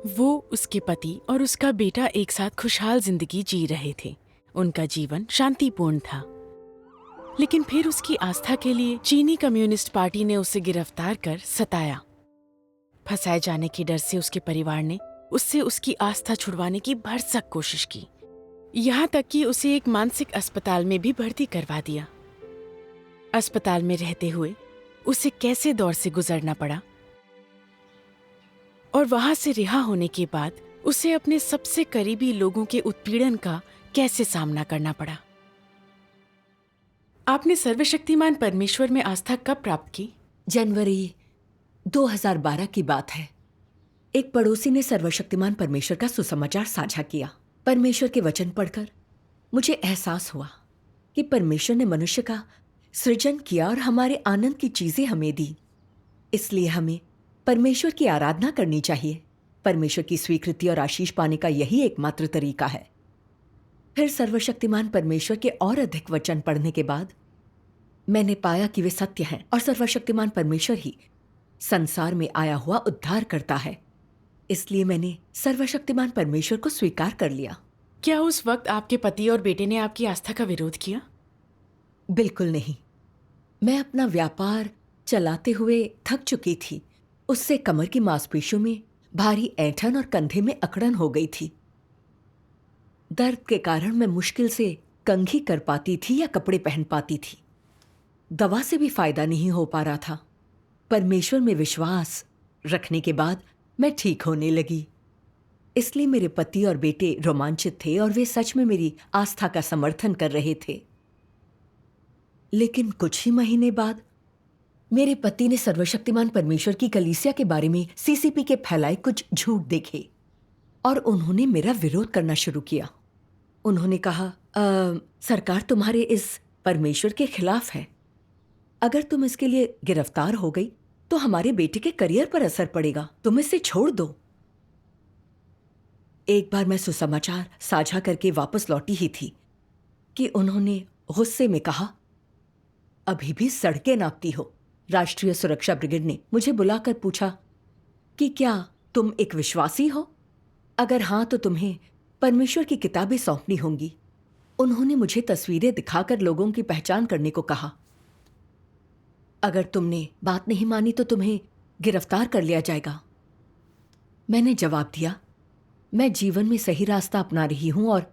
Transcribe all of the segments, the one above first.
वो, उसके पति और उसका बेटा एक साथ खुशहाल जिंदगी जी रहे थे। उनका जीवन शांतिपूर्ण था। लेकिन फिर उसकी आस्था के लिए चीनी कम्युनिस्ट पार्टी ने उसे गिरफ्तार कर सताया। फंसाए जाने के डर से उसके परिवार ने उससे उसकी आस्था छुड़वाने की भरसक कोशिश की। यहाँ तक कि उसे एक मानसिक अस्पताल में भी भर्ती करवा दिया। अस्पताल में रहते हुए उसे कैसे दौर से गुजरना पड़ा और वहां से रिहा होने के बाद उसे अपने सबसे करीबी लोगों के उत्पीड़न का कैसे सामना करना पड़ा। आपने सर्वशक्तिमान परमेश्वर में आस्था कब प्राप्त की? जनवरी 2012 की बात है। एक पड़ोसी ने सर्वशक्तिमान परमेश्वर का सुसमाचार साझा किया। परमेश्वर के वचन पढ़कर मुझे एहसास हुआ कि परमेश्वर ने मनुष्य का सृजन किया और हमारे आनंद की चीजें हमें दी। इसलिए हमें परमेश्वर की आराधना करनी चाहिए। परमेश्वर की स्वीकृति और आशीष पाने का यही एकमात्र तरीका है। फिर सर्वशक्तिमान परमेश्वर के और अधिक वचन पढ़ने के बाद मैंने पाया कि वे सत्य हैं और सर्वशक्तिमान परमेश्वर ही संसार में आया हुआ उद्धार करता है। इसलिए मैंने सर्वशक्तिमान परमेश्वर को स्वीकार कर लिया। क्या उस वक्त आपके पति और बेटे ने आपकी आस्था का विरोध किया? बिल्कुल नहीं। मैं अपना व्यापार चलाते हुए थक चुकी थी। उससे कमर की मांसपेशियों में भारी ऐंठन और कंधे में अकड़न हो गई थी। दर्द के कारण मैं मुश्किल से कंघी कर पाती थी या कपड़े पहन पाती थी। दवा से भी फायदा नहीं हो पा रहा था। परमेश्वर में विश्वास रखने के बाद मैं ठीक होने लगी। इसलिए मेरे पति और बेटे रोमांचित थे और वे सच में मेरी आस्था का समर्थन कर रहे थे। लेकिन कुछ ही महीने बाद मेरे पति ने सर्वशक्तिमान परमेश्वर की कलीसिया के बारे में सीसीपी के फैलाए कुछ झूठ देखे और उन्होंने मेरा विरोध करना शुरू किया। उन्होंने कहा, सरकार तुम्हारे इस परमेश्वर के खिलाफ है। अगर तुम इसके लिए गिरफ्तार हो गई तो हमारे बेटे के करियर पर असर पड़ेगा। तुम इसे छोड़ दो। एक बार मैं सुसमाचार साझा करके वापस लौटी ही थी कि उन्होंने गुस्से में कहा, अभी भी सड़कें नापती हो। राष्ट्रीय सुरक्षा ब्रिगेड ने मुझे बुलाकर पूछा कि क्या तुम एक विश्वासी हो? अगर हां तो तुम्हें परमेश्वर की किताबें सौंपनी होंगी। उन्होंने मुझे तस्वीरें दिखाकर लोगों की पहचान करने को कहा। अगर तुमने बात नहीं मानी तो तुम्हें गिरफ्तार कर लिया जाएगा। मैंने जवाब दिया, मैं जीवन में सही रास्ता अपना रही हूं और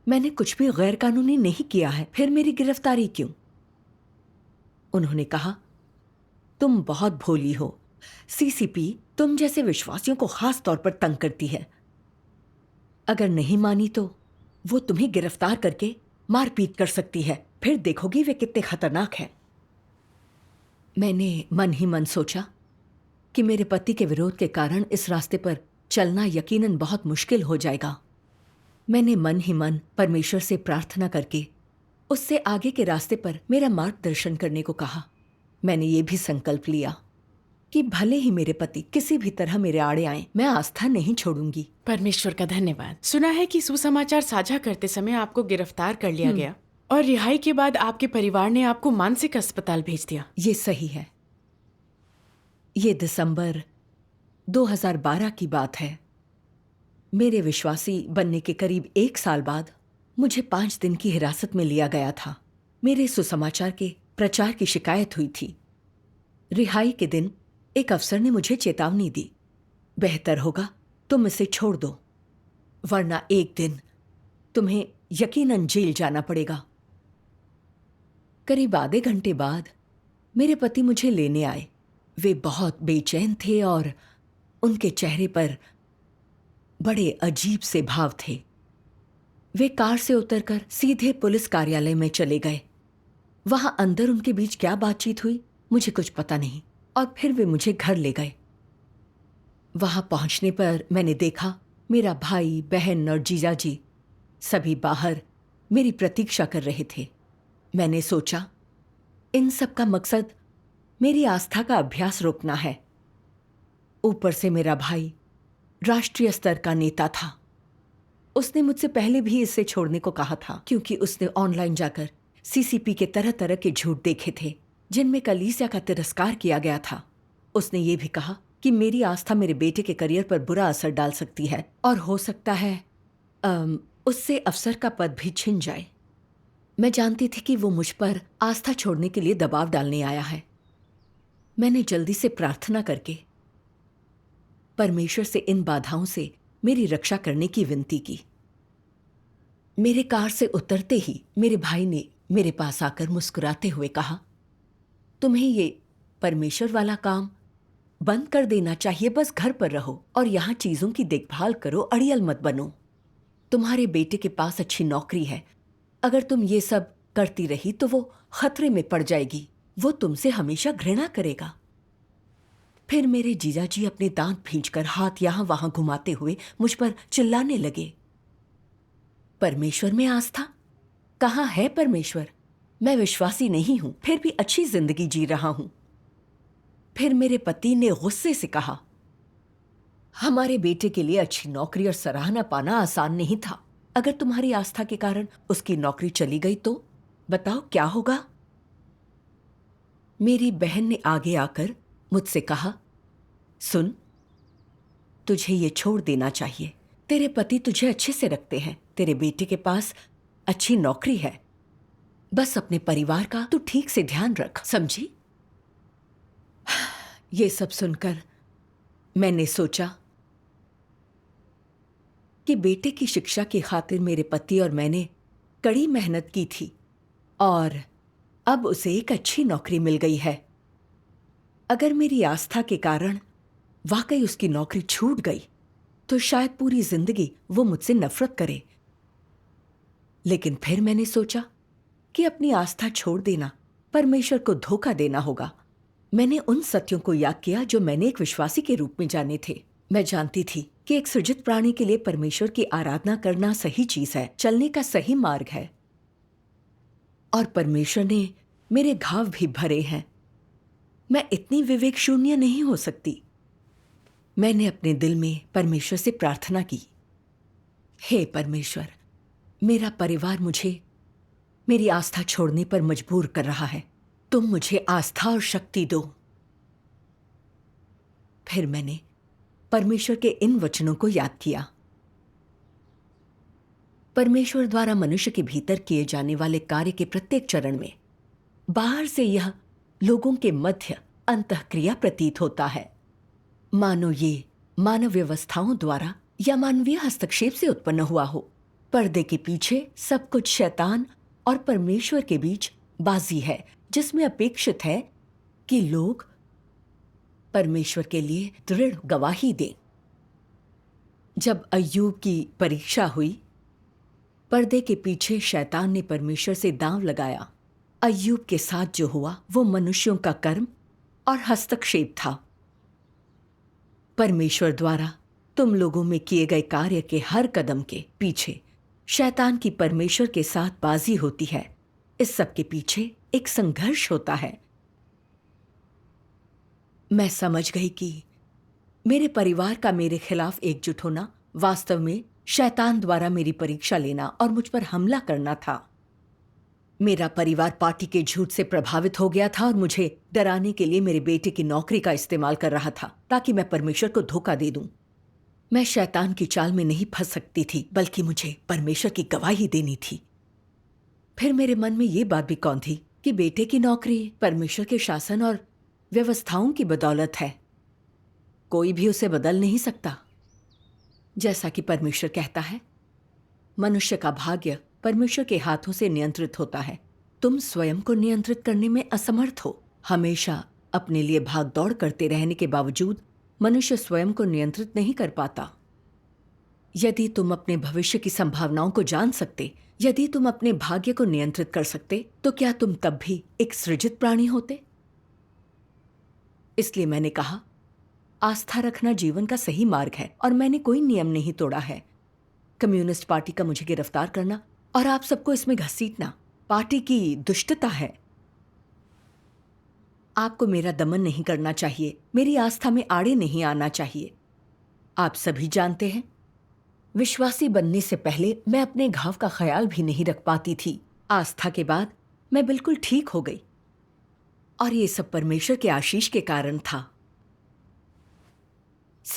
मैंने कुछ भी गैर कानूनी नहीं किया है, फिर मेरी गिरफ्तारी क्यों? उन्होंने कहा, तुम बहुत भोली हो। सीसीपी तुम जैसे विश्वासियों को खास तौर पर तंग करती है। अगर नहीं मानी तो वो तुम्हें गिरफ्तार करके मारपीट कर सकती है। फिर देखोगी वे कितने खतरनाक हैं। मैंने मन ही मन सोचा कि मेरे पति के विरोध के कारण इस रास्ते पर चलना यकीनन बहुत मुश्किल हो जाएगा। मैंने मन ही मन परमेश्वर से प्रार्थना करके उससे आगे के रास्ते पर मेरा मार्गदर्शन करने को कहा। मैंने ये भी संकल्प लिया कि भले ही मेरे पति किसी भी तरह मेरे आड़े आए, मैं आस्था नहीं छोड़ूंगी। परमेश्वर का धन्यवाद। सुना है कि सुसमाचार साझा करते समय आपको गिरफ्तार कर लिया गया और रिहाई के बाद आपके परिवार ने आपको मानसिक अस्पताल भेज दिया। ये सही है। ये दिसंबर 2012 की बात है। मेरे विश्वासी बनने के करीब 1 साल बाद मुझे 5 दिन की हिरासत में लिया गया था। मेरे सुसमाचार के प्रचार की शिकायत हुई थी। रिहाई के दिन एक अफसर ने मुझे चेतावनी दी, बेहतर होगा तुम इसे छोड़ दो, वरना एक दिन तुम्हें यकीनन जेल जाना पड़ेगा। करीब आधे घंटे बाद मेरे पति मुझे लेने आए। वे बहुत बेचैन थे और उनके चेहरे पर बड़े अजीब से भाव थे। वे कार से उतरकर सीधे पुलिस कार्यालय में चले गए। वहां अंदर उनके बीच क्या बातचीत हुई मुझे कुछ पता नहीं, और फिर वे मुझे घर ले गए। वहां पहुंचने पर मैंने देखा मेरा भाई, बहन और जीजाजी सभी बाहर मेरी प्रतीक्षा कर रहे थे। मैंने सोचा इन सब का मकसद मेरी आस्था का अभ्यास रोकना है। ऊपर से मेरा भाई राष्ट्रीय स्तर का नेता था। उसने मुझसे पहले भी इसे छोड़ने को कहा था, क्योंकि उसने ऑनलाइन जाकर सीसीपी के तरह तरह के झूठ देखे थे जिनमें कलीसिया का तिरस्कार किया गया था। उसने ये भी कहा कि मेरी आस्था मेरे बेटे के करियर पर बुरा असर डाल सकती है और हो सकता है उससे अफसर का पद भी छिन जाए। मैं जानती थी कि वो मुझ पर आस्था छोड़ने के लिए दबाव डालने आया है। मैंने जल्दी से प्रार्थना करके परमेश्वर से इन बाधाओं से मेरी रक्षा करने की विनती की। मेरे कार से उतरते ही मेरे भाई ने मेरे पास आकर मुस्कुराते हुए कहा, तुम्हें ये परमेश्वर वाला काम बंद कर देना चाहिए। बस घर पर रहो और यहाँ चीजों की देखभाल करो, अड़ियल मत बनो। तुम्हारे बेटे के पास अच्छी नौकरी है। अगर तुम ये सब करती रही तो वो खतरे में पड़ जाएगी। वो तुमसे हमेशा घृणा करेगा। फिर मेरे जीजाजी अपने दांत भींचकर हाथ यहां वहां घुमाते हुए मुझ पर चिल्लाने लगे, परमेश्वर में आस्था? कहाँ है परमेश्वर? मैं विश्वासी नहीं हूं, फिर भी अच्छी जिंदगी जी रहा हूं। फिर मेरे पति ने गुस्से से कहा, हमारे बेटे के लिए अच्छी नौकरी और सराहना पाना आसान नहीं था। अगर तुम्हारी आस्था के कारण उसकी नौकरी चली गई तो बताओ क्या होगा? मेरी बहन ने आगे आकर मुझसे कहा, सुन, तुझे ये छोड़ देना चाहिए। तेरे पति तुझे अच्छे से रखते हैं, तेरे बेटे के पास अच्छी नौकरी है। बस अपने परिवार का तू ठीक से ध्यान रख, समझी? ये सब सुनकर मैंने सोचा कि बेटे की शिक्षा की खातिर मेरे पति और मैंने कड़ी मेहनत की थी और अब उसे एक अच्छी नौकरी मिल गई है। अगर मेरी आस्था के कारण वाकई उसकी नौकरी छूट गई तो शायद पूरी जिंदगी वो मुझसे नफरत करे। लेकिन फिर मैंने सोचा कि अपनी आस्था छोड़ देना परमेश्वर को धोखा देना होगा। मैंने उन सत्यों को याद किया जो मैंने एक विश्वासी के रूप में जाने थे। मैं जानती थी कि एक सृजित प्राणी के लिए परमेश्वर की आराधना करना सही चीज है, चलने का सही मार्ग है। और परमेश्वर ने मेरे घाव भी भरे हैं। मैं इतनी विवेक शून्य नहीं हो सकती। मैंने अपने दिल में परमेश्वर से प्रार्थना की, हे परमेश्वर, मेरा परिवार मुझे मेरी आस्था छोड़ने पर मजबूर कर रहा है। तुम मुझे आस्था और शक्ति दो। फिर मैंने परमेश्वर के इन वचनों को याद किया। परमेश्वर द्वारा मनुष्य के भीतर किए जाने वाले कार्य के प्रत्येक चरण में बाहर से यह लोगों के मध्य अंतःक्रिया प्रतीत होता है, मानो ये मानव व्यवस्थाओं द्वारा या मानवीय हस्तक्षेप से उत्पन्न हुआ हो। पर्दे के पीछे सब कुछ शैतान और परमेश्वर के बीच बाजी है, जिसमें अपेक्षित है कि लोग परमेश्वर के लिए दृढ़ गवाही दें। जब अय्यूब की परीक्षा हुई, पर्दे के पीछे शैतान ने परमेश्वर से दांव लगाया। अय्यूब के साथ जो हुआ वो मनुष्यों का कर्म और हस्तक्षेप था। परमेश्वर द्वारा तुम लोगों में किए गए कार्य के हर कदम के पीछे शैतान की परमेश्वर के साथ बाजी होती है। इस सब के पीछे एक संघर्ष होता है। मैं समझ गई कि मेरे परिवार का मेरे खिलाफ एकजुट होना वास्तव में शैतान द्वारा मेरी परीक्षा लेना और मुझ पर हमला करना था। मेरा परिवार पार्टी के झूठ से प्रभावित हो गया था और मुझे डराने के लिए मेरे बेटे की नौकरी का इस्तेमाल कर रहा था ताकि मैं परमेश्वर को धोखा दे दूं। मैं शैतान की चाल में नहीं फंस सकती थी, बल्कि मुझे परमेश्वर की गवाही देनी थी। फिर मेरे मन में ये बात भी कौन थी कि बेटे की नौकरी परमेश्वर के शासन और व्यवस्थाओं की बदौलत है। कोई भी उसे बदल नहीं सकता। जैसा कि परमेश्वर कहता है, मनुष्य का भाग्य परमेश्वर के हाथों से नियंत्रित होता है। तुम स्वयं को नियंत्रित करने में असमर्थ हो। हमेशा अपने लिए भाग दौड़ करते रहने के बावजूद मनुष्य स्वयं को नियंत्रित नहीं कर पाता। यदि तुम अपने भविष्य की संभावनाओं को जान सकते, यदि तुम अपने भाग्य को नियंत्रित कर सकते, तो क्या तुम तब भी एक सृजित प्राणी होते? इसलिए मैंने कहा, आस्था रखना जीवन का सही मार्ग है और मैंने कोई नियम नहीं तोड़ा है। कम्युनिस्ट पार्टी का मुझे गिरफ्तार करना और आप सबको इसमें घसीटना पार्टी की दुष्टता है। आपको मेरा दमन नहीं करना चाहिए, मेरी आस्था में आड़े नहीं आना चाहिए। आप सभी जानते हैं, विश्वासी बनने से पहले मैं अपने घाव का ख्याल भी नहीं रख पाती थी। आस्था के बाद मैं बिल्कुल ठीक हो गई और ये सब परमेश्वर के आशीष के कारण था।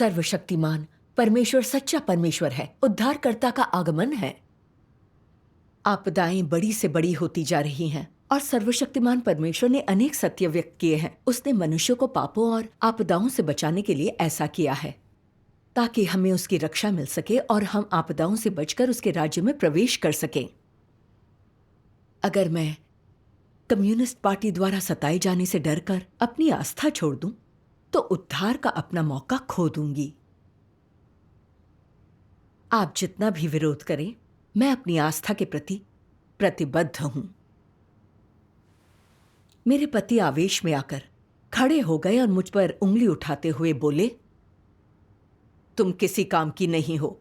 सर्वशक्तिमान परमेश्वर सच्चा परमेश्वर है, उद्धारकर्ता का आगमन है। आपदाएं बड़ी से बड़ी होती जा रही हैं और सर्वशक्तिमान परमेश्वर ने अनेक सत्य व्यक्त किए हैं। उसने मनुष्यों को पापों और आपदाओं से बचाने के लिए ऐसा किया है ताकि हमें उसकी रक्षा मिल सके और हम आपदाओं से बचकर उसके राज्य में प्रवेश कर सकें। अगर मैं कम्युनिस्ट पार्टी द्वारा सताए जाने से डरकर अपनी आस्था छोड़ दूं, तो उद्धार का अपना मौका खो दूंगी। आप जितना भी विरोध करें, मैं अपनी आस्था के प्रति प्रतिबद्ध हूं। मेरे पति आवेश में आकर खड़े हो गए और मुझ पर उंगली उठाते हुए बोले, तुम किसी काम की नहीं हो।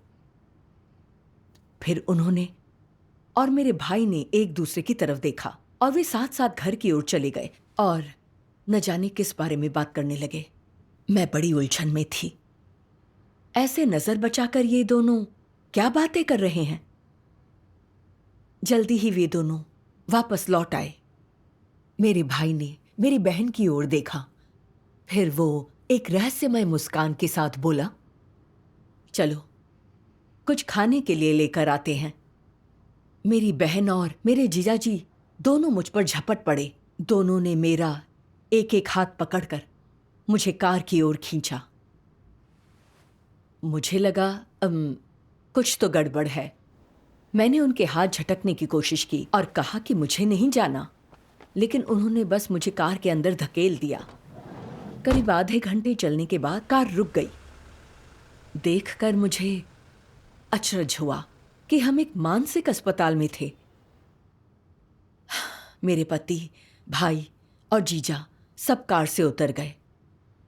फिर उन्होंने और मेरे भाई ने एक दूसरे की तरफ देखा और वे साथ साथ घर की ओर चले गए और न जाने किस बारे में बात करने लगे। मैं बड़ी उलझन में थी। ऐसे नजर बचाकर ये दोनों क्या बातें कर रहे हैं? जल्दी ही वे दोनों वापस लौट आए। मेरे भाई ने मेरी बहन की ओर देखा, फिर वो एक रहस्यमय मुस्कान के साथ बोला, चलो कुछ खाने के लिए लेकर आते हैं। मेरी बहन और मेरे जीजाजी दोनों मुझ पर झपट पड़े। दोनों ने मेरा एक एक हाथ पकड़कर मुझे कार की ओर खींचा। मुझे लगा कुछ तो गड़बड़ है। मैंने उनके हाथ झटकने की कोशिश की और कहा कि मुझे नहीं जाना, लेकिन उन्होंने बस मुझे कार के अंदर धकेल दिया। करीब आधे घंटे चलने के बाद कार रुक गई। देखकर मुझे अचरज हुआ कि हम एक मानसिक अस्पताल में थे। मेरे पति, भाई और जीजा सब कार से उतर गए।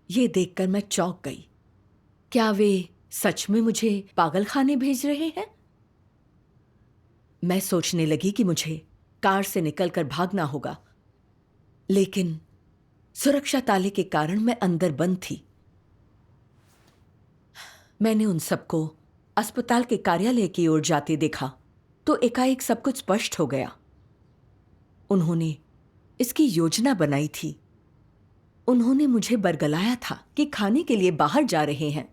ये देखकर मैं चौंक गई। क्या वे सच में मुझे पागलखाने भेज रहे हैं? मैं सोचने लगी कि मुझे कार से निकलकर भागना होगा, लेकिन सुरक्षा ताले के कारण मैं अंदर बंद थी। मैंने उन सबको अस्पताल के कार्यालय की ओर जाते देखा तो एकाएक सब कुछ स्पष्ट हो गया। उन्होंने इसकी योजना बनाई थी। उन्होंने मुझे बरगलाया था कि खाने के लिए बाहर जा रहे हैं।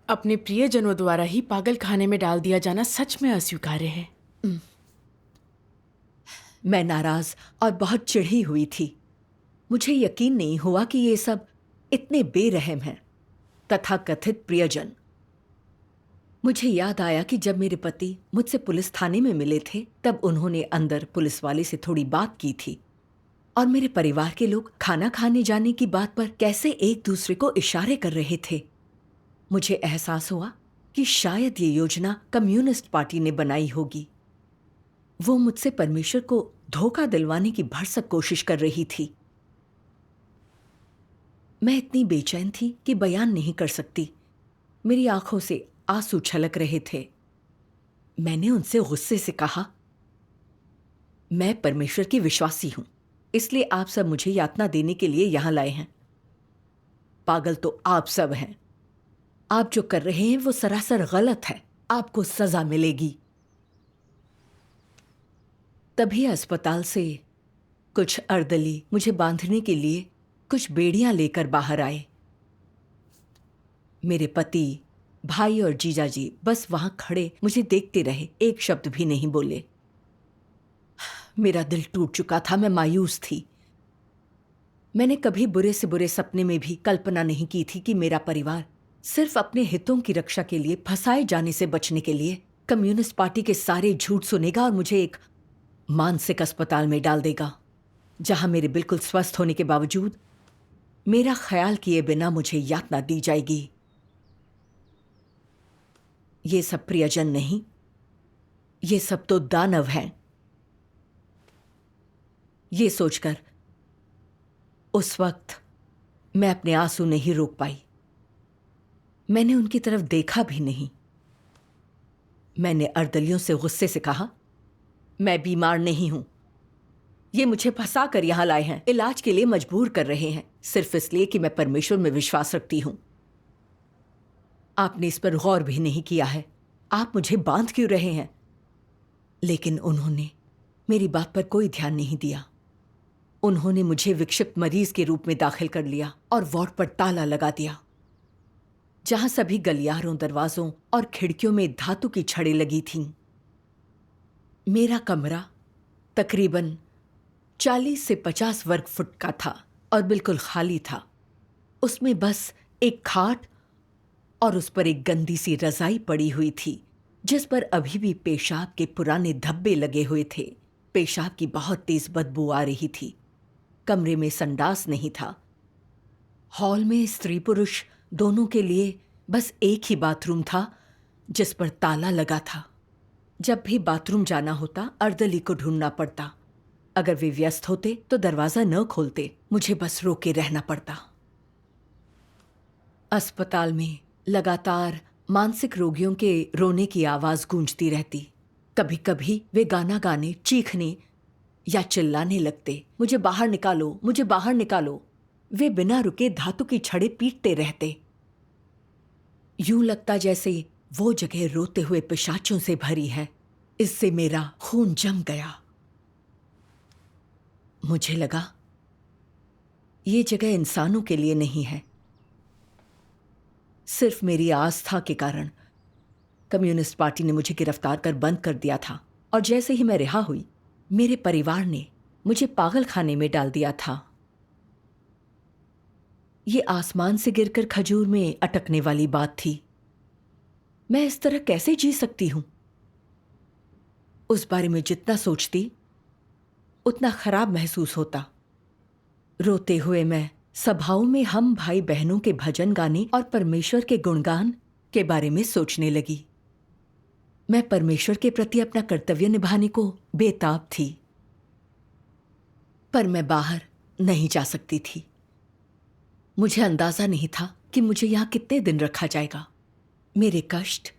अपने प्रियजनों द्वारा ही पागल खाने में डाल दिया जाना सच में अस्वीकार्य है। मैं नाराज और बहुत चिढ़ी हुई थी। मुझे यकीन नहीं हुआ कि ये सब इतने बेरहम हैं। तथाकथित प्रियजन। मुझे याद आया कि जब मेरे पति मुझसे पुलिस थाने में मिले थे, तब उन्होंने अंदर पुलिस वाले से थोड़ी बात की थी और मेरे परिवार के लोग खाना खाने जाने की बात पर कैसे एक दूसरे को इशारे कर रहे थे। मुझे एहसास हुआ कि शायद ये योजना कम्युनिस्ट पार्टी ने बनाई होगी। वो मुझसे परमेश्वर को धोखा दिलवाने की भरसक कोशिश कर रही थी। मैं इतनी बेचैन थी कि बयान नहीं कर सकती। मेरी आंखों से आंसू छलक रहे थे। मैंने उनसे गुस्से से कहा, मैं परमेश्वर की विश्वासी हूं, इसलिए आप सब मुझे यातना देने के लिए यहां लाए हैं। पागल तो आप सब हैं। आप जो कर रहे हैं वो सरासर गलत है। आपको सजा मिलेगी। तभी अस्पताल से कुछ अर्दली मुझे बांधने के लिए कुछ बेड़ियां लेकर बाहर आए। मेरे पति, भाई और जीजाजी बस वहां खड़े मुझे देखते रहे, एक शब्द भी नहीं बोले। मेरा दिल टूट चुका था। मैं मायूस थी। मैंने कभी बुरे से बुरे सपने में भी कल्पना नहीं की थी कि मेरा परिवार सिर्फ अपने हितों की रक्षा के लिए फंसाए जाने से बचने के लिए कम्युनिस्ट पार्टी के सारे झूठ सुनेगा और मुझे एक मानसिक अस्पताल में डाल देगा, जहां मेरे बिल्कुल स्वस्थ होने के बावजूद मेरा ख्याल किए बिना मुझे यातना दी जाएगी। ये सब प्रियजन नहीं, ये सब तो दानव हैं। ये सोचकर उस वक्त मैं अपने आंसू नहीं रोक पाई। मैंने उनकी तरफ देखा भी नहीं। मैंने अर्दलियों से गुस्से से कहा, मैं बीमार नहीं हूं। ये मुझे फंसा कर यहां लाए हैं, इलाज के लिए मजबूर कर रहे हैं, सिर्फ इसलिए कि मैं परमेश्वर में विश्वास रखती हूं। आपने इस पर गौर भी नहीं किया है। आप मुझे बांध क्यों रहे हैं? लेकिन उन्होंने मेरी बात पर कोई ध्यान नहीं दिया। उन्होंने मुझे विक्षिप्त मरीज के रूप में दाखिल कर लिया और वार्ड पर ताला लगा दिया। जहां सभी गलियारों, दरवाजों और खिड़कियों में धातु की छड़ें लगी थीं। मेरा कमरा तकरीबन 40 से 50 वर्ग फुट का था और बिल्कुल खाली था। उसमें बस एक खाट और उस पर एक गंदी सी रजाई पड़ी हुई थी, जिस पर अभी भी पेशाब के पुराने धब्बे लगे हुए थे। पेशाब की बहुत तेज बदबू आ रही थी। कमरे में संडास नहीं था। हॉल में स्त्री पुरुष दोनों के लिए बस एक ही बाथरूम था, जिस पर ताला लगा था। जब भी बाथरूम जाना होता, अर्दली को ढूंढना पड़ता। अगर वे व्यस्त होते तो दरवाजा न खोलते, मुझे बस रोके रहना पड़ता। अस्पताल में लगातार मानसिक रोगियों के रोने की आवाज गूंजती रहती। कभी कभी वे गाना गाने, चीखने या चिल्लाने लगते, मुझे बाहर निकालो, मुझे बाहर निकालो। वे बिना रुके धातु की छड़ें पीटते रहते। यूं लगता जैसे वो जगह रोते हुए पिशाचों से भरी है। इससे मेरा खून जम गया। मुझे लगा ये जगह इंसानों के लिए नहीं है। सिर्फ मेरी आस्था के कारण कम्युनिस्ट पार्टी ने मुझे गिरफ्तार कर बंद कर दिया था, और जैसे ही मैं रिहा हुई, मेरे परिवार ने मुझे पागल खाने में डाल दिया था। ये आसमान से गिरकर खजूर में अटकने वाली बात थी। मैं इस तरह कैसे जी सकती हूं? उस बारे में जितना सोचती उतना खराब महसूस होता। रोते हुए मैं सभाओं में हम भाई बहनों के भजन गाने और परमेश्वर के गुणगान के बारे में सोचने लगी। मैं परमेश्वर के प्रति अपना कर्तव्य निभाने को बेताब थी, पर मैं बाहर नहीं जा सकती थी। मुझे अंदाजा नहीं था कि मुझे यहां कितने दिन रखा जाएगा। मेरे कष्ट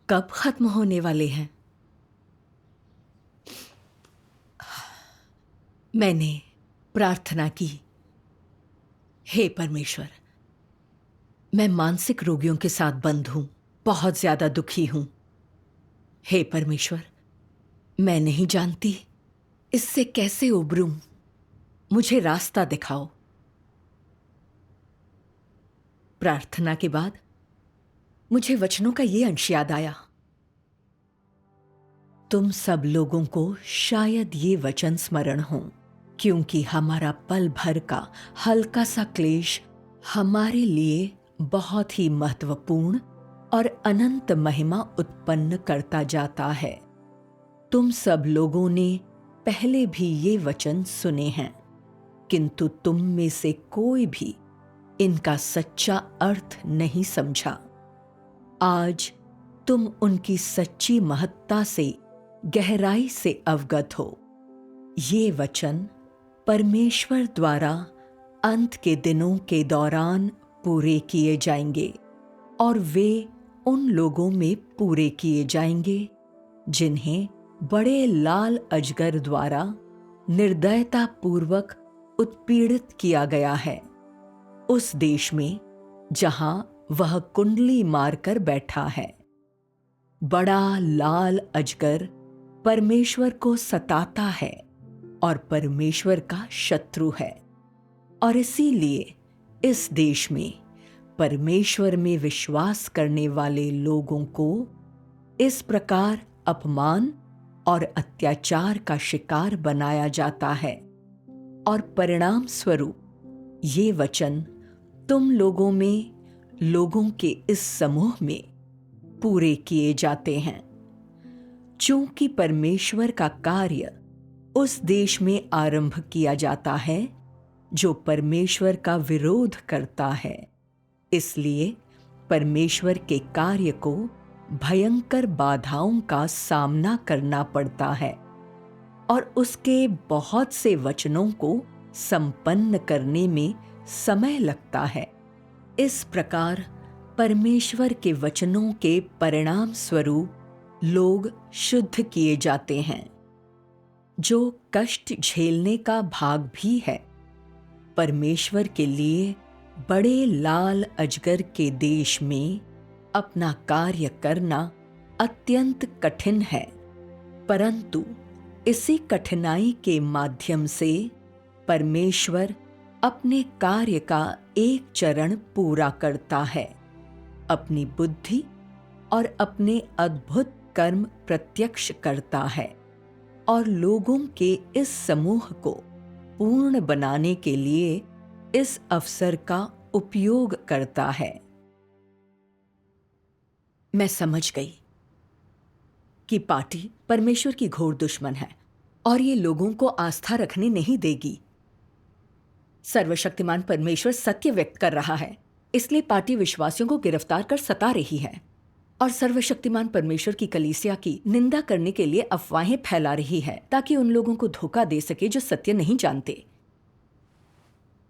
कब खत्म होने वाले हैं? मैंने प्रार्थना की, हे परमेश्वर, मैं मानसिक रोगियों के साथ बंद हूं, बहुत ज्यादा दुखी हूं। हे परमेश्वर, मैं नहीं जानती इससे कैसे उबरूं। मुझे रास्ता दिखाओ। प्रार्थना के बाद मुझे वचनों का ये अंश याद आया। तुम सब लोगों को शायद ये वचन स्मरण हो, क्योंकि हमारा पल भर का हल्का सा क्लेश हमारे लिए बहुत ही महत्वपूर्ण और अनंत महिमा उत्पन्न करता जाता है। तुम सब लोगों ने पहले भी ये वचन सुने हैं, किंतु तुम में से कोई भी इनका सच्चा अर्थ नहीं समझा। आज तुम उनकी सच्ची महत्ता से गहराई से अवगत हो। ये वचन परमेश्वर द्वारा अंत के दिनों के दौरान पूरे किए जाएंगे, और वे उन लोगों में पूरे किए जाएंगे जिन्हें बड़े लाल अजगर द्वारा निर्दयता पूर्वक उत्पीड़ित किया गया है, उस देश में जहां वह कुंडली मारकर बैठा है। बड़ा लाल अजगर परमेश्वर को सताता है और परमेश्वर का शत्रु है, और इसीलिए इस देश में परमेश्वर में विश्वास करने वाले लोगों को इस प्रकार अपमान और अत्याचार का शिकार बनाया जाता है, और परिणाम स्वरूप ये वचन तुम लोगों में, लोगों के इस समूह में पूरे किए जाते हैं। चूंकि परमेश्वर का कार्य उस देश में आरंभ किया जाता है जो परमेश्वर का विरोध करता है, इसलिए परमेश्वर के कार्य को भयंकर बाधाओं का सामना करना पड़ता है, और उसके बहुत से वचनों को संपन्न करने में समय लगता है। इस प्रकार परमेश्वर के वचनों के परिणाम स्वरूप लोग शुद्ध किए जाते हैं, जो कष्ट झेलने का भाग भी है। परमेश्वर के लिए बड़े लाल अजगर के देश में अपना कार्य करना अत्यंत कठिन है, परंतु इसी कठिनाई के माध्यम से परमेश्वर अपने कार्य का एक चरण पूरा करता है। अपनी बुद्धि और अपने अद्भुत कर्म प्रत्यक्ष करता है और लोगों के इस समूह को पूर्ण बनाने के लिए इस अवसर का उपयोग करता है। मैं समझ गई कि पार्टी परमेश्वर की घोर दुश्मन है और ये लोगों को आस्था रखने नहीं देगी। सर्वशक्तिमान परमेश्वर सत्य व्यक्त कर रहा है, इसलिए पार्टी विश्वासियों को गिरफ्तार कर सता रही है और सर्वशक्तिमान परमेश्वर की कलीसिया की निंदा करने के लिए अफवाहें फैला रही है ताकि उन लोगों को धोखा दे सके जो सत्य नहीं जानते।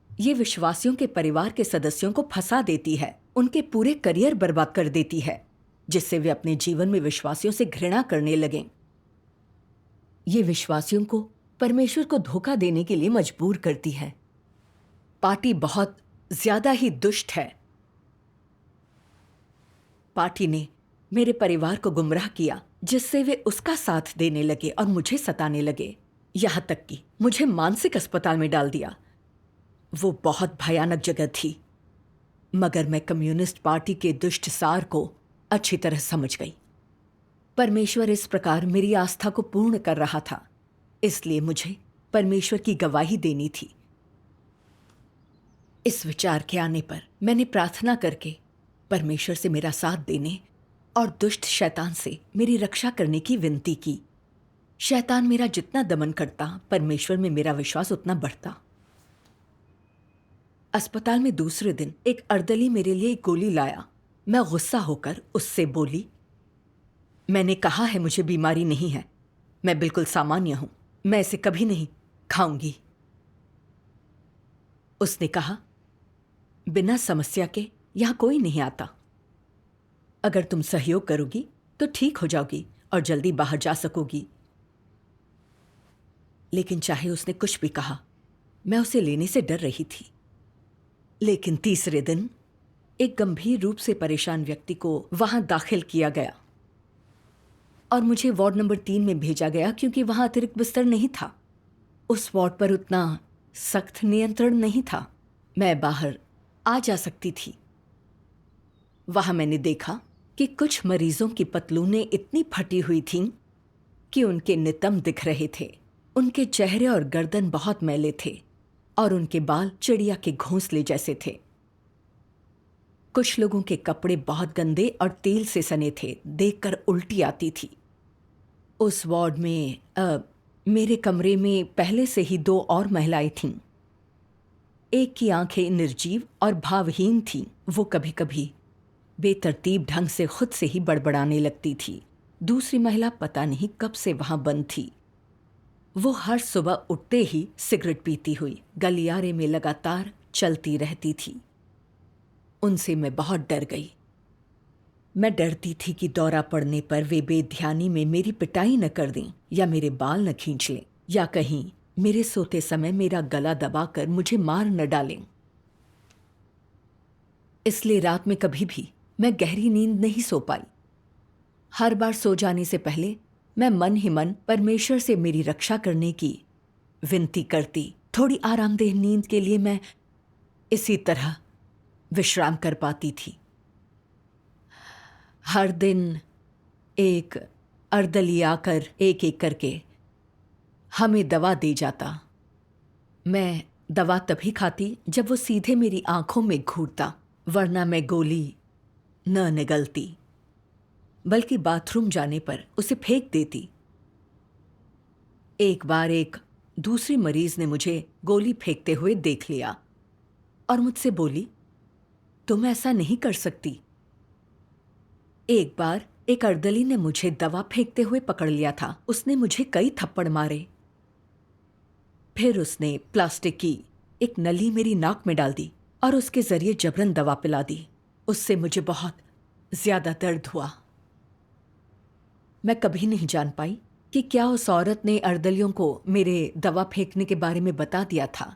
ये विश्वासियों के परिवार के सदस्यों को फंसा देती है, उनके पूरे करियर बर्बाद कर देती है, जिससे वे अपने जीवन में विश्वासियों से घृणा करने लगें। ये विश्वासियों को परमेश्वर को धोखा देने के लिए मजबूर करती है। पार्टी बहुत ज्यादा ही दुष्ट है। पार्टी ने मेरे परिवार को गुमराह किया, जिससे वे उसका साथ देने लगे और मुझे सताने लगे, यहां तक कि मुझे मानसिक अस्पताल में डाल दिया। वो बहुत भयानक जगह थी, मगर मैं कम्युनिस्ट पार्टी के दुष्ट सार को अच्छी तरह समझ गई। परमेश्वर इस प्रकार मेरी आस्था को पूर्ण कर रहा था, इसलिए मुझे परमेश्वर की गवाही देनी थी। इस विचार के आने पर मैंने प्रार्थना करके परमेश्वर से मेरा साथ देने और दुष्ट शैतान से मेरी रक्षा करने की विनती की। शैतान मेरा जितना दमन करता, परमेश्वर में मेरा विश्वास उतना बढ़ता। अस्पताल में दूसरे दिन एक अर्दली मेरे लिए एक गोली लाया। मैं गुस्सा होकर उससे बोली, मैंने कहा है मुझे बीमारी नहीं है, मैं बिल्कुल सामान्य हूं, मैं इसे कभी नहीं खाऊंगी। उसने कहा, बिना समस्या के यहां कोई नहीं आता। अगर तुम सहयोग करोगी तो ठीक हो जाओगी और जल्दी बाहर जा सकोगी। लेकिन चाहे उसने कुछ भी कहा, मैं उसे लेने से डर रही थी। लेकिन तीसरे दिन एक गंभीर रूप से परेशान व्यक्ति को वहां दाखिल किया गया और मुझे वार्ड नंबर 3 में भेजा गया क्योंकि वहां अतिरिक्त बिस्तर नहीं था। उस वार्ड पर उतना सख्त नियंत्रण नहीं था, मैं बाहर आ जा सकती थी। वहां मैंने देखा कि कुछ मरीजों की पतलूनें इतनी फटी हुई थीं कि उनके नितंब दिख रहे थे। उनके चेहरे और गर्दन बहुत मैले थे और उनके बाल चिड़िया के घोंसले जैसे थे। कुछ लोगों के कपड़े बहुत गंदे और तेल से सने थे, देखकर उल्टी आती थी। उस वार्ड में मेरे कमरे में पहले से ही 2 और महिलाएं थीं। एक की आंखें निर्जीव और भावहीन थीं। वो कभी कभी बेतरतीब ढंग से खुद से ही बड़बड़ाने लगती थी। दूसरी महिला पता नहीं कब से वहां बंद थी। वो हर सुबह उठते ही सिगरेट पीती हुई गलियारे में लगातार चलती रहती थी। उनसे मैं बहुत डर गई। मैं डरती थी कि दौरा पड़ने पर वे बेध्यानी में मेरी पिटाई न कर दें या मेरे बाल न खींच लें या कहीं मेरे सोते समय मेरा गला दबाकर मुझे मार न डालें। इसलिए रात में कभी भी मैं गहरी नींद नहीं सो पाई। हर बार सो जाने से पहले मैं मन ही मन परमेश्वर से मेरी रक्षा करने की विनती करती। थोड़ी आरामदेह नींद के लिए मैं इसी तरह विश्राम कर पाती थी। हर दिन एक अर्दली आकर एक एक करके हमें दवा दे जाता। मैं दवा तभी खाती जब वो सीधे मेरी आंखों में घूरता, वरना मैं गोली न निगलती, बल्कि बाथरूम जाने पर उसे फेंक देती। एक बार एक दूसरी मरीज ने मुझे गोली फेंकते हुए देख लिया और मुझसे बोली, तुम ऐसा नहीं कर सकती। एक बार एक अर्दली ने मुझे दवा फेंकते हुए पकड़ लिया था। उसने मुझे कई थप्पड़ मारे। फिर उसने प्लास्टिक की एक नली मेरी नाक में डाल दी और उसके जरिए जबरन दवा पिला दी। उससे मुझे बहुत ज्यादा दर्द हुआ। मैं कभी नहीं जान पाई कि क्या उस औरत ने अर्दलियों को मेरे दवा फेंकने के बारे में बता दिया था।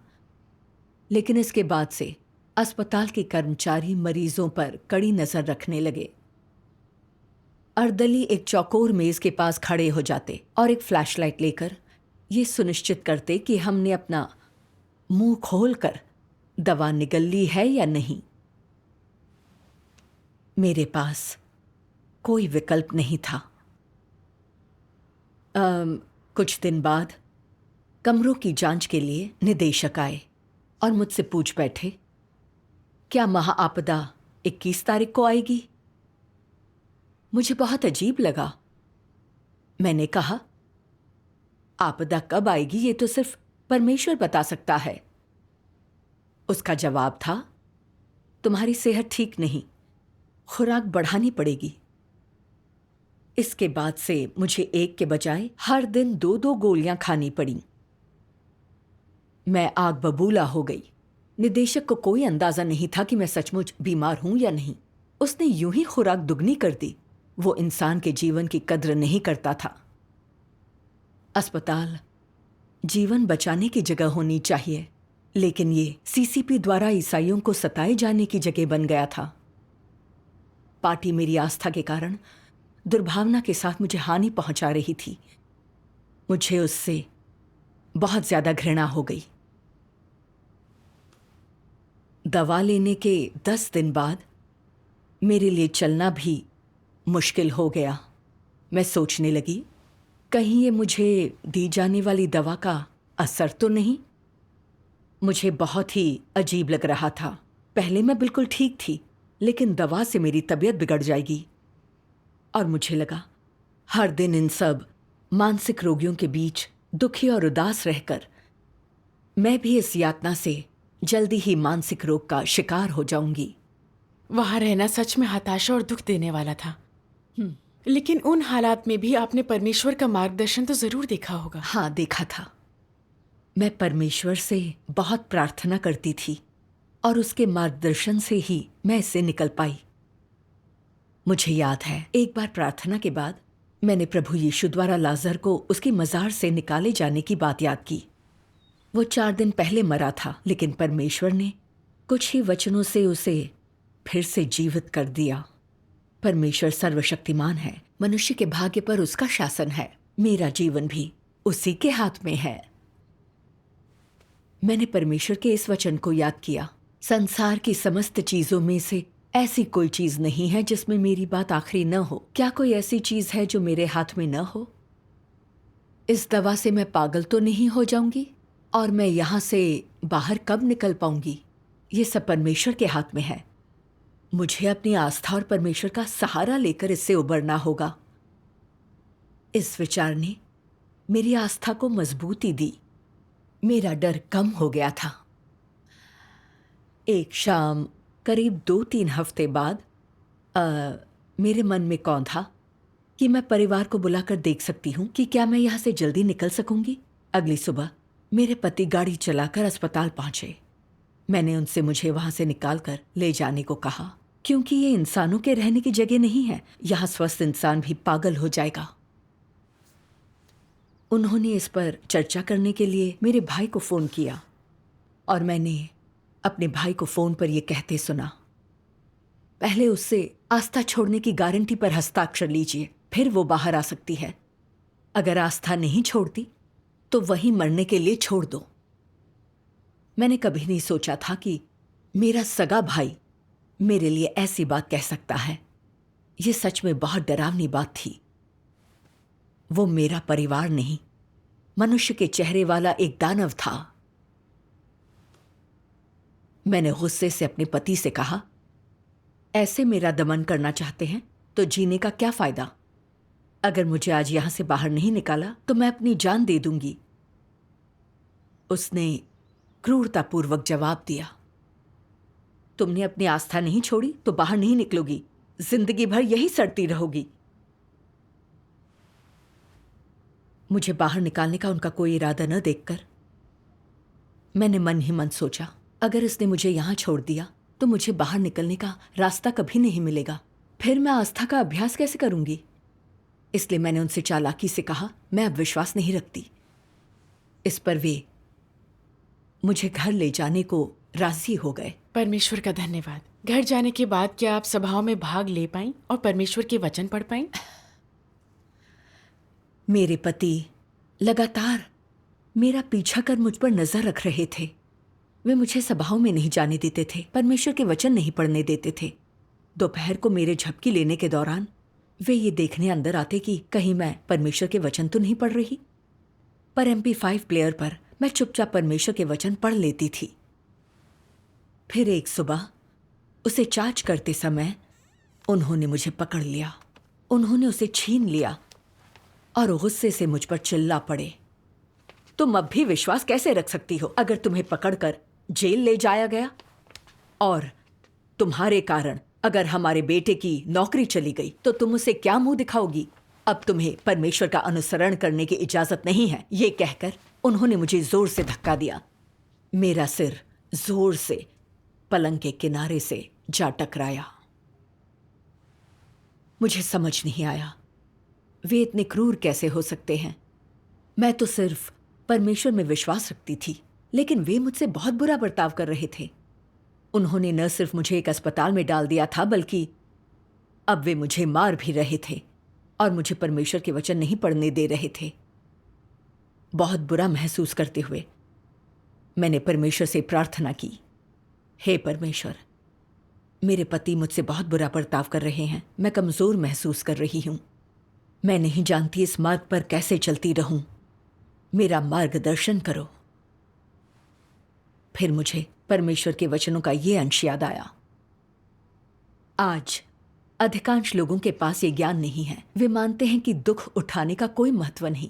लेकिन इसके बाद से अस्पताल के कर्मचारी मरीजों पर कड़ी नजर रखने लगे। अर्दली एक चौकोर मेज के पास खड़े हो जाते और एक फ्लैशलाइट लेकर ये सुनिश्चित करते कि हमने अपना मुंह खोलकर दवा निगल ली है या नहीं। मेरे पास कोई विकल्प नहीं था। कुछ दिन बाद कमरों की जांच के लिए निदेशक आए और मुझसे पूछ बैठे, क्या महाआपदा 21 तारीख को आएगी? मुझे बहुत अजीब लगा। मैंने कहा, आपदा कब आएगी ये तो सिर्फ परमेश्वर बता सकता है। उसका जवाब था, तुम्हारी सेहत ठीक नहीं, खुराक बढ़ानी पड़ेगी। इसके बाद से मुझे एक के बजाय हर दिन 2-2 गोलियां खानी पड़ी। मैं आग बबूला हो गई। निदेशक को कोई अंदाजा नहीं था कि मैं सचमुच बीमार हूं या नहीं। उसने यूं ही खुराक दुगनी कर दी। वो इंसान के जीवन की कद्र नहीं करता था। अस्पताल जीवन बचाने की जगह होनी चाहिए, लेकिन ये सीसीपी द्वारा ईसाइयों को सताए जाने की जगह बन गया था। पार्टी मेरी आस्था के कारण दुर्भावना के साथ मुझे हानि पहुंचा रही थी। मुझे उससे बहुत ज्यादा घृणा हो गई। दवा लेने के 10 दिन बाद मेरे लिए चलना भी मुश्किल हो गया। मैं सोचने लगी, कहीं ये मुझे दी जाने वाली दवा का असर तो नहीं। मुझे बहुत ही अजीब लग रहा था। पहले मैं बिल्कुल ठीक थी, लेकिन दवा से मेरी तबीयत बिगड़ जाएगी। और मुझे लगा, हर दिन इन सब मानसिक रोगियों के बीच दुखी और उदास रहकर मैं भी इस यातना से जल्दी ही मानसिक रोग का शिकार हो जाऊंगी। वहां रहना सच में हताशा और दुख देने वाला था। लेकिन उन हालात में भी आपने परमेश्वर का मार्गदर्शन तो जरूर देखा होगा। हाँ, देखा था। मैं परमेश्वर से बहुत प्रार्थना करती थी और उसके मार्गदर्शन से ही मैं इससे निकल पाई। मुझे याद है, एक बार प्रार्थना के बाद मैंने प्रभु यीशु द्वारा लाजर को उसकी मजार से निकाले जाने की बात याद की। वो 4 दिन पहले मरा था, लेकिन परमेश्वर ने कुछ ही वचनों से उसे फिर से जीवित कर दिया। परमेश्वर सर्वशक्तिमान है। मनुष्य के भाग्य पर उसका शासन है। मेरा जीवन भी उसी के हाथ में है। मैंने परमेश्वर के इस वचन को याद किया, संसार की समस्त चीजों में से ऐसी कोई चीज नहीं है जिसमें मेरी बात आखिरी न हो। क्या कोई ऐसी चीज है जो मेरे हाथ में न हो? इस दवा से मैं पागल तो नहीं हो जाऊंगी? और मैं यहां से बाहर कब निकल पाऊंगी? ये सब परमेश्वर के हाथ में है। मुझे अपनी आस्था और परमेश्वर का सहारा लेकर इससे उबरना होगा। इस विचार ने मेरी आस्था को मजबूती दी। मेरा डर कम हो गया था। एक शाम करीब 2-3 हफ्ते बाद मेरे मन में कौन था कि मैं परिवार को बुलाकर देख सकती हूँ कि क्या मैं यहाँ से जल्दी निकल सकूंगी। अगली सुबह मेरे पति गाड़ी चलाकर अस्पताल पहुंचे। मैंने उनसे मुझे वहां से निकालकर ले जाने को कहा, क्योंकि ये इंसानों के रहने की जगह नहीं है। यहाँ स्वस्थ इंसान भी पागल हो जाएगा। उन्होंने इस पर चर्चा करने के लिए मेरे भाई को फोन किया और मैंने अपने भाई को फोन पर यह कहते सुना, पहले उससे आस्था छोड़ने की गारंटी पर हस्ताक्षर लीजिए, फिर वो बाहर आ सकती है। अगर आस्था नहीं छोड़ती तो वहीं मरने के लिए छोड़ दो। मैंने कभी नहीं सोचा था कि मेरा सगा भाई मेरे लिए ऐसी बात कह सकता है। ये सच में बहुत डरावनी बात थी। वो मेरा परिवार नहीं, मनुष्य के चेहरे वाला एक दानव था। मैंने गुस्से से अपने पति से कहा, ऐसे मेरा दमन करना चाहते हैं तो जीने का क्या फायदा? अगर मुझे आज यहां से बाहर नहीं निकाला तो मैं अपनी जान दे दूंगी। उसने क्रूरतापूर्वक जवाब दिया, तुमने अपनी आस्था नहीं छोड़ी तो बाहर नहीं निकलोगी, जिंदगी भर यही सड़ती रहोगी। मुझे बाहर निकालने का उनका कोई इरादा न देखकर मैंने मन ही मन सोचा, अगर इसने मुझे यहां छोड़ दिया तो मुझे बाहर निकलने का रास्ता कभी नहीं मिलेगा। फिर मैं आस्था का अभ्यास कैसे करूंगी? इसलिए मैंने उनसे चालाकी से कहा, मैं अब विश्वास नहीं रखती। इस पर वे मुझे घर ले जाने को राजी हो गए। परमेश्वर का धन्यवाद। घर जाने के बाद क्या आप सभाओं में भाग ले पाईं और परमेश्वर के वचन पढ़ पाईं? मेरे पति लगातार मेरा पीछा कर मुझ पर नजर रख रहे थे। वे मुझे सभाओं में नहीं जाने देते थे, परमेश्वर के वचन नहीं पढ़ने देते थे। दोपहर को मेरे झपकी लेने के दौरान वे ये देखने अंदर आते कि कहीं मैं परमेश्वर के वचन तो नहीं पढ़ रही। पर MP5 प्लेयर पर मैं चुपचाप परमेश्वर के वचन पढ़ लेती थी। फिर एक सुबह उसे चार्ज करते समय उन्होंने मुझे पकड़ लिया। उन्होंने उसे छीन लिया और गुस्से से मुझ पर चिल्ला पड़े, तुम अब भी विश्वास कैसे रख सकती हो? अगर तुम्हें पकड़कर जेल ले जाया गया और तुम्हारे कारण अगर हमारे बेटे की नौकरी चली गई तो तुम उसे क्या मुंह दिखाओगी? अब तुम्हें परमेश्वर का अनुसरण करने की इजाजत नहीं है। ये कहकर उन्होंने मुझे जोर से धक्का दिया। मेरा सिर जोर से पलंग के किनारे से जा टकराया। मुझे समझ नहीं आया वे इतने क्रूर कैसे हो सकते हैं। मैं तो सिर्फ परमेश्वर में विश्वास रखती थी, लेकिन वे मुझसे बहुत बुरा बर्ताव कर रहे थे। उन्होंने न सिर्फ मुझे एक अस्पताल में डाल दिया था, बल्कि अब वे मुझे मार भी रहे थे और मुझे परमेश्वर के वचन नहीं पढ़ने दे रहे थे। बहुत बुरा महसूस करते हुए मैंने परमेश्वर से प्रार्थना की, हे परमेश्वर, मेरे पति मुझसे बहुत बुरा बर्ताव कर रहे हैं। मैं कमजोर महसूस कर रही हूं। मैं नहीं जानती इस मार्ग पर कैसे चलती रहूं। मेरा मार्गदर्शन करो। फिर मुझे परमेश्वर के वचनों का ये अंश याद आया। आज अधिकांश लोगों के पास ये ज्ञान नहीं है। वे मानते हैं कि दुख उठाने का कोई महत्व नहीं।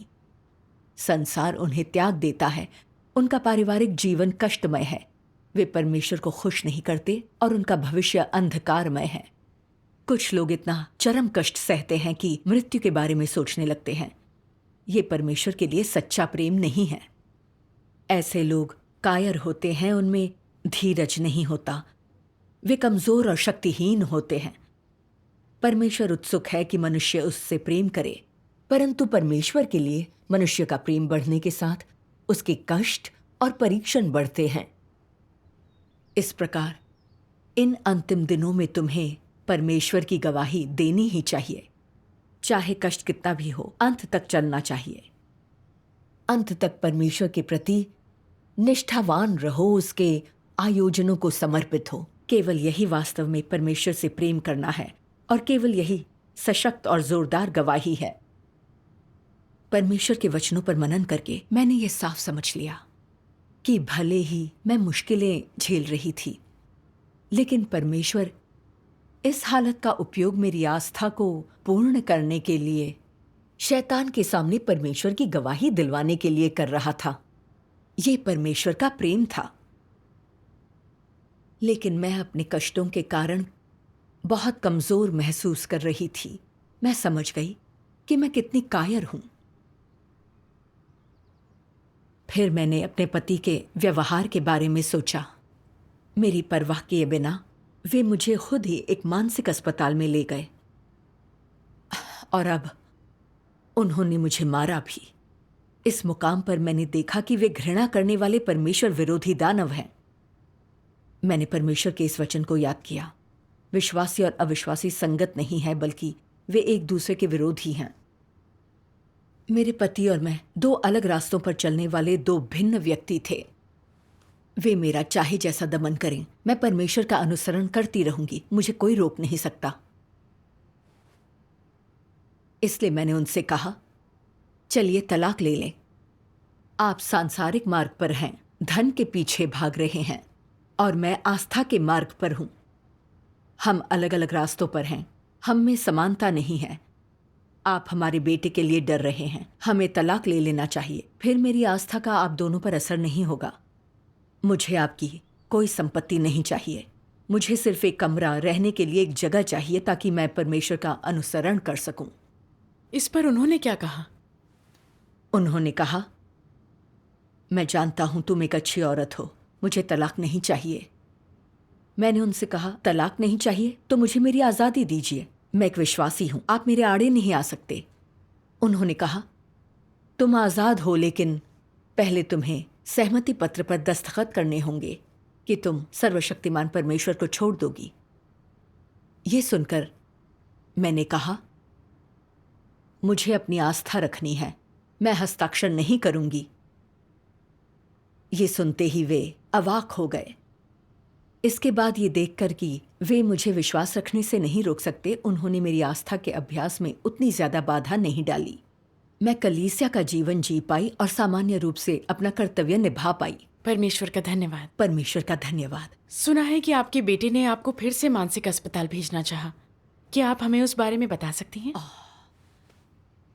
संसार उन्हें त्याग देता है। उनका पारिवारिक जीवन कष्टमय है। वे परमेश्वर को खुश नहीं करते और उनका भविष्य अंधकारमय है। कुछ लोग इतना चरम कष्ट सहते हैं कि मृत्यु के बारे में सोचने लगते हैं। ये परमेश्वर के लिए सच्चा प्रेम नहीं है। ऐसे लोग कायर होते हैं, उनमें धीरज नहीं होता। वे कमजोर और शक्तिहीन होते हैं। परमेश्वर उत्सुक है कि मनुष्य उससे प्रेम करे, परंतु परमेश्वर के लिए मनुष्य का प्रेम बढ़ने के साथ उसके कष्ट और परीक्षण बढ़ते हैं। इस प्रकार इन अंतिम दिनों में तुम्हें परमेश्वर की गवाही देनी ही चाहिए। चाहे कष्ट कितना भी हो, अंत तक चलना चाहिए। अंत तक परमेश्वर के प्रति निष्ठावान रहो, उसके आयोजनों को समर्पित हो। केवल यही वास्तव में परमेश्वर से प्रेम करना है और केवल यही सशक्त और जोरदार गवाही है। परमेश्वर के वचनों पर मनन करके मैंने ये साफ समझ लिया कि भले ही मैं मुश्किलें झेल रही थी, लेकिन परमेश्वर इस हालत का उपयोग मेरी आस्था को पूर्ण करने के लिए, शैतान के सामने परमेश्वर की गवाही दिलवाने के लिए कर रहा था। ये परमेश्वर का प्रेम था। लेकिन मैं अपने कष्टों के कारण बहुत कमजोर महसूस कर रही थी। मैं समझ गई कि मैं कितनी कायर हूं। फिर मैंने अपने पति के व्यवहार के बारे में सोचा। मेरी परवाह किए बिना वे मुझे खुद ही एक मानसिक अस्पताल में ले गए और अब उन्होंने मुझे मारा भी। इस मुकाम पर मैंने देखा कि वे घृणा करने वाले परमेश्वर विरोधी दानव हैं। मैंने परमेश्वर के इस वचन को याद किया, विश्वासी और अविश्वासी संगत नहीं है, बल्कि वे एक दूसरे के विरोधी हैं। मेरे पति और मैं दो अलग रास्तों पर चलने वाले दो भिन्न व्यक्ति थे। वे मेरा चाहे जैसा दमन करें, मैं परमेश्वर का अनुसरण करती रहूंगी। मुझे कोई रोक नहीं सकता। इसलिए मैंने उनसे कहा, चलिए तलाक ले लें। आप सांसारिक मार्ग पर हैं, धन के पीछे भाग रहे हैं, और मैं आस्था के मार्ग पर हूं। हम अलग अलग रास्तों पर हैं, हम में समानता नहीं है। आप हमारे बेटे के लिए डर रहे हैं, हमें तलाक ले लेना चाहिए। फिर मेरी आस्था का आप दोनों पर असर नहीं होगा। मुझे आपकी कोई संपत्ति नहीं चाहिए। मुझे सिर्फ एक कमरा, रहने के लिए एक जगह चाहिए, ताकि मैं परमेश्वर का अनुसरण कर सकूं। इस पर उन्होंने क्या कहा? उन्होंने कहा, मैं जानता हूं तुम एक अच्छी औरत हो, मुझे तलाक नहीं चाहिए। मैंने उनसे कहा, तलाक नहीं चाहिए तो मुझे मेरी आज़ादी दीजिए। मैं एक विश्वासी हूं, आप मेरे आड़े नहीं आ सकते। उन्होंने कहा, तुम आज़ाद हो, लेकिन पहले तुम्हें सहमति पत्र पर दस्तखत करने होंगे कि तुम सर्वशक्तिमान परमेश्वर को छोड़ दोगी। ये सुनकर मैंने कहा, मुझे अपनी आस्था रखनी है, मैं हस्ताक्षर नहीं करूंगी। ये सुनते ही वे अवाक हो गए। इसके बाद ये देखकर कि वे मुझे विश्वास रखने से नहीं रोक सकते, उन्होंने मेरी आस्था के अभ्यास में उतनी ज्यादा बाधा नहीं डाली। मैं कलीसिया का जीवन जी पाई और सामान्य रूप से अपना कर्तव्य निभा पाई। परमेश्वर का धन्यवाद। परमेश्वर का धन्यवाद। सुना है कि आपके बेटे ने आपको फिर से मानसिक अस्पताल भेजना चाहा। क्या आप हमें उस बारे में बता सकती हैं?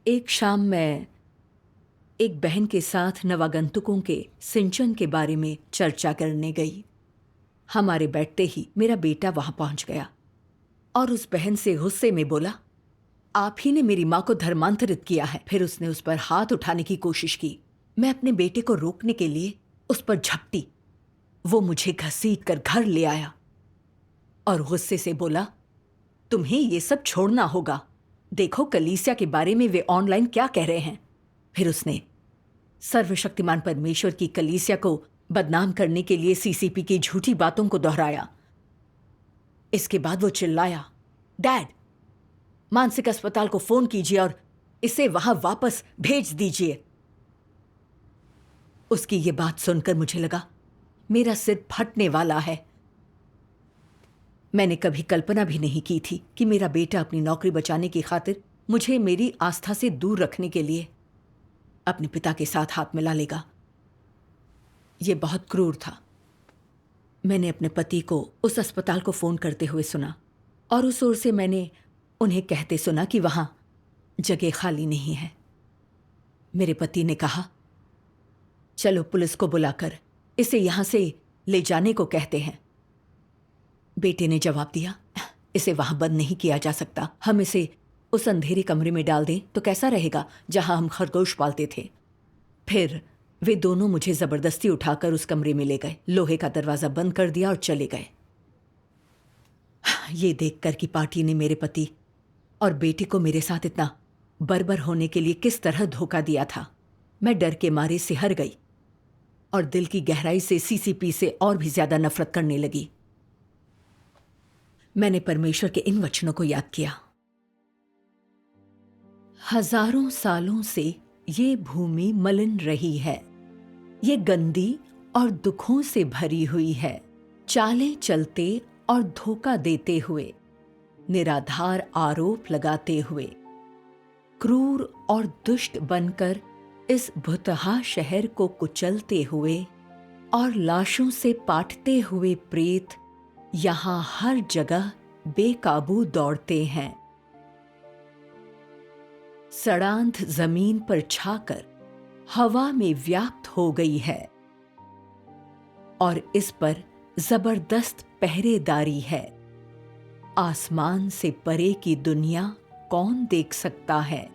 एक शाम मैं एक बहन के साथ नवागंतुकों के सिंचन के बारे में चर्चा करने गई। हमारे बैठते ही मेरा बेटा वहां पहुंच गया और उस बहन से गुस्से में बोला, आप ही ने मेरी मां को धर्मांतरित किया है। फिर उसने उस पर हाथ उठाने की कोशिश की। मैं अपने बेटे को रोकने के लिए उस पर झपटी। वो मुझे घसीट कर घर ले आया और गुस्से से बोला, तुम्हें ये सब छोड़ना होगा। देखो कलीसिया के बारे में वे ऑनलाइन क्या कह रहे हैं। फिर उसने सर्वशक्तिमान परमेश्वर की कलीसिया को बदनाम करने के लिए सीसीपी की झूठी बातों को दोहराया। इसके बाद वो चिल्लाया, डैड, मानसिक अस्पताल को फोन कीजिए और इसे वहां वापस भेज दीजिए। उसकी ये बात सुनकर मुझे लगा मेरा सिर फटने वाला है। मैंने कभी कल्पना भी नहीं की थी कि मेरा बेटा अपनी नौकरी बचाने की खातिर मुझे मेरी आस्था से दूर रखने के लिए अपने पिता के साथ हाथ मिला लेगा। यह बहुत क्रूर था। मैंने अपने पति को उस अस्पताल को फोन करते हुए सुना और उस ओर से मैंने उन्हें कहते सुना कि वहां जगह खाली नहीं है। मेरे पति ने कहा, चलो पुलिस को बुलाकर इसे यहां से ले जाने को कहते हैं। बेटे ने जवाब दिया, इसे वहां बंद नहीं किया जा सकता। हम इसे उस अंधेरे कमरे में डाल दें तो कैसा रहेगा जहां हम खरगोश पालते थे। फिर वे दोनों मुझे जबरदस्ती उठाकर उस कमरे में ले गए, लोहे का दरवाजा बंद कर दिया और चले गए। ये देखकर कि पार्टी ने मेरे पति और बेटे को मेरे साथ इतना बर्बर होने के लिए किस तरह धोखा दिया था, मैं डर के मारे सिहर गई और दिल की गहराई से सीसीपी से और भी ज्यादा नफरत करने लगी। मैंने परमेश्वर के इन वचनों को याद किया, हजारों सालों से ये भूमि मलिन रही है, ये गंदी और दुखों से भरी हुई है। चालें चलते और धोखा देते हुए, निराधार आरोप लगाते हुए, क्रूर और दुष्ट बनकर इस भुतहा शहर को कुचलते हुए और लाशों से पाटते हुए प्रेत यहां हर जगह बेकाबू दौड़ते हैं। सड़ांध जमीन पर छाकर हवा में व्याप्त हो गई है और इस पर जबरदस्त पहरेदारी है। आसमान से परे की दुनिया कौन देख सकता है।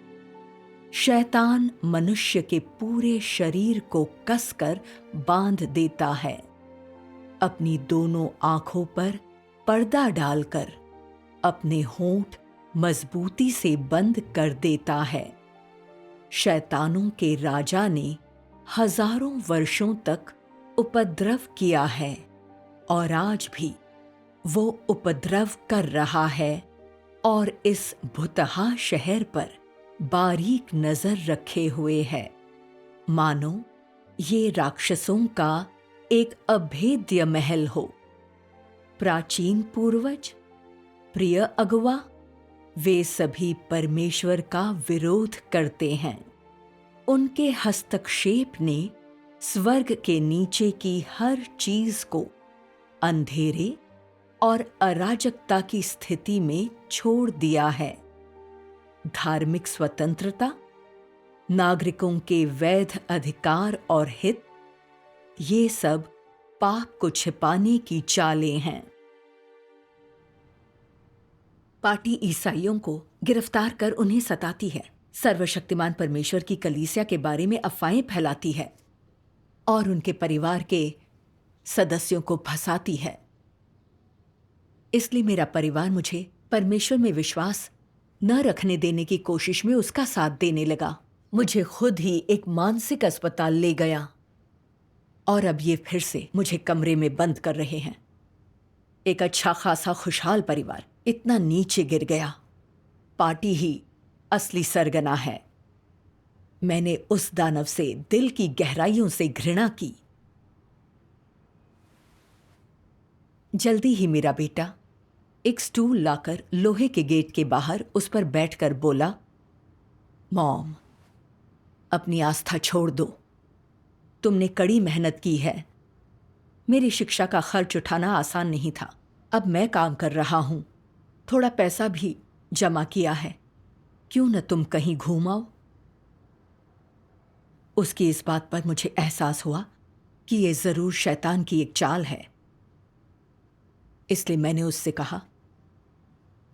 शैतान मनुष्य के पूरे शरीर को कसकर बांध देता है, अपनी दोनों आंखों पर पर्दा डालकर अपने होंठ मजबूती से बंद कर देता है। शैतानों के राजा ने हजारों वर्षों तक उपद्रव किया है और आज भी वो उपद्रव कर रहा है और इस भुतहा शहर पर बारीक नजर रखे हुए है, मानो ये राक्षसों का एक अभेद्य महल हो। प्राचीन पूर्वज, प्रिय अगुआ, वे सभी परमेश्वर का विरोध करते हैं। उनके हस्तक्षेप ने स्वर्ग के नीचे की हर चीज को अंधेरे और अराजकता की स्थिति में छोड़ दिया है। धार्मिक स्वतंत्रता, नागरिकों के वैध अधिकार और हित, ये सब पाप को छिपाने की चालें हैं। पार्टी ईसाइयों को गिरफ्तार कर उन्हें सताती है, सर्वशक्तिमान परमेश्वर की कलीसिया के बारे में अफवाहें फैलाती है और उनके परिवार के सदस्यों को फंसाती है। इसलिए मेरा परिवार मुझे परमेश्वर में विश्वास न रखने देने की कोशिश में उसका साथ देने लगा। मुझे खुद ही एक मानसिक अस्पताल ले गया और अब ये फिर से मुझे कमरे में बंद कर रहे हैं। एक अच्छा खासा खुशहाल परिवार इतना नीचे गिर गया। पार्टी ही असली सरगना है। मैंने उस दानव से दिल की गहराइयों से घृणा की। जल्दी ही मेरा बेटा एक स्टूल लाकर लोहे के गेट के बाहर उस पर बैठकर बोला, मॉम, अपनी आस्था छोड़ दो। तुमने कड़ी मेहनत की है। मेरी शिक्षा का खर्च उठाना आसान नहीं था। अब मैं काम कर रहा हूं, थोड़ा पैसा भी जमा किया है। क्यों न तुम कहीं घूम आओ। उसकी इस बात पर मुझे एहसास हुआ कि ये जरूर शैतान की एक चाल है। इसलिए मैंने उससे कहा,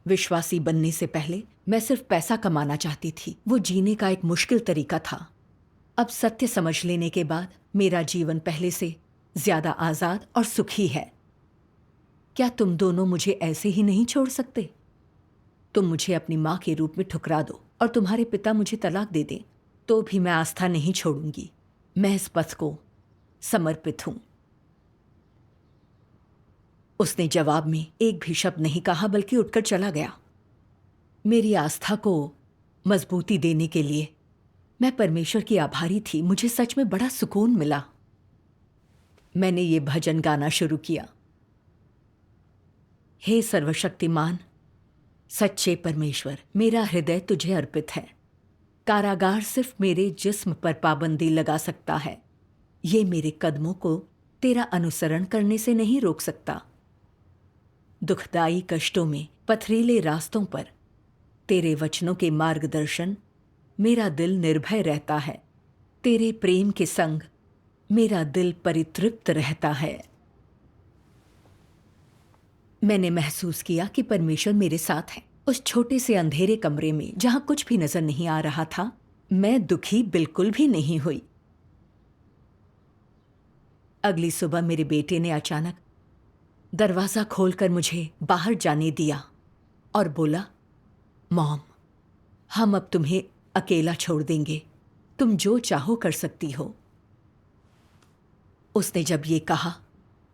विश्वासी बनने से पहले मैं सिर्फ पैसा कमाना चाहती थी। वो जीने का एक मुश्किल तरीका था। अब सत्य समझ लेने के बाद मेरा जीवन पहले से ज्यादा आजाद और सुखी है। क्या तुम दोनों मुझे ऐसे ही नहीं छोड़ सकते? तुम मुझे अपनी मां के रूप में ठुकरा दो और तुम्हारे पिता मुझे तलाक दे दें, तो भी मैं आस्था नहीं छोड़ूंगी। मैं इस पथ को समर्पित हूं। उसने जवाब में एक भी शब्द नहीं कहा, बल्कि उठकर चला गया। मेरी आस्था को मजबूती देने के लिए मैं परमेश्वर की आभारी थी। मुझे सच में बड़ा सुकून मिला। मैंने ये भजन गाना शुरू किया, हे सर्वशक्तिमान सच्चे परमेश्वर, मेरा हृदय तुझे अर्पित है। कारागार सिर्फ मेरे जिस्म पर पाबंदी लगा सकता है, ये मेरे कदमों को तेरा अनुसरण करने से नहीं रोक सकता। दुखदाई कष्टों में, पथरीले रास्तों पर तेरे वचनों के मार्गदर्शन मेरा दिल निर्भय रहता है। तेरे प्रेम के संग मेरा दिल परितृप्त रहता है। मैंने महसूस किया कि परमेश्वर मेरे साथ है। उस छोटे से अंधेरे कमरे में जहां कुछ भी नजर नहीं आ रहा था, मैं दुखी बिल्कुल भी नहीं हुई। अगली सुबह मेरे बेटे ने अचानक दरवाजा खोलकर मुझे बाहर जाने दिया और बोला, मॉम, हम अब तुम्हें अकेला छोड़ देंगे। तुम जो चाहो कर सकती हो। उसने जब ये कहा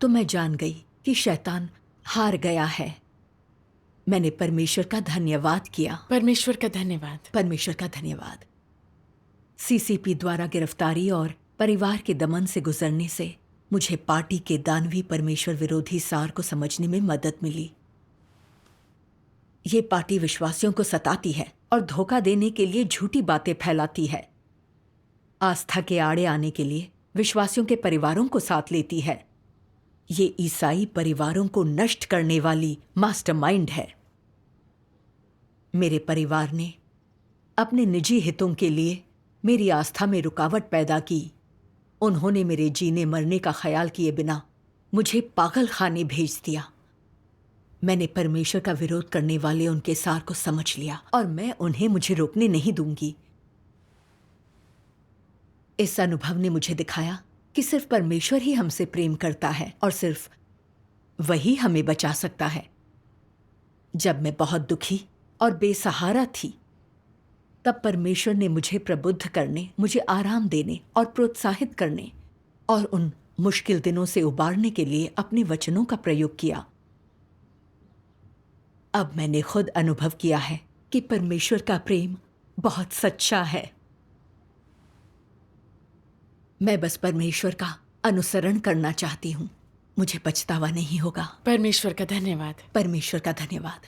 तो मैं जान गई कि शैतान हार गया है। मैंने परमेश्वर का धन्यवाद किया। परमेश्वर का धन्यवाद। परमेश्वर का धन्यवाद। सीसीपी द्वारा गिरफ्तारी और परिवार के दमन से गुजरने से मुझे पार्टी के दानवी परमेश्वर विरोधी सार को समझने में मदद मिली। ये पार्टी विश्वासियों को सताती है और धोखा देने के लिए झूठी बातें फैलाती है। आस्था के आड़े आने के लिए विश्वासियों के परिवारों को साथ लेती है। ये ईसाई परिवारों को नष्ट करने वाली मास्टरमाइंड है। मेरे परिवार ने अपने निजी हितों के लिए मेरी आस्था में रुकावट पैदा की। उन्होंने मेरे जीने मरने का ख्याल किए बिना मुझे पागल खाने भेज दिया। मैंने परमेश्वर का विरोध करने वाले उनके सार को समझ लिया और मैं उन्हें मुझे रोकने नहीं दूंगी। इस अनुभव ने मुझे दिखाया कि सिर्फ परमेश्वर ही हमसे प्रेम करता है और सिर्फ वही हमें बचा सकता है। जब मैं बहुत दुखी और बेसहारा थी, तब परमेश्वर ने मुझे प्रबुद्ध करने, मुझे आराम देने और प्रोत्साहित करने और उन मुश्किल दिनों से उबारने के लिए अपने वचनों का प्रयोग किया। अब मैंने खुद अनुभव किया है कि परमेश्वर का प्रेम बहुत सच्चा है। मैं बस परमेश्वर का अनुसरण करना चाहती हूँ। मुझे पछतावा नहीं होगा। परमेश्वर का धन्यवाद। परमेश्वर का धन्यवाद।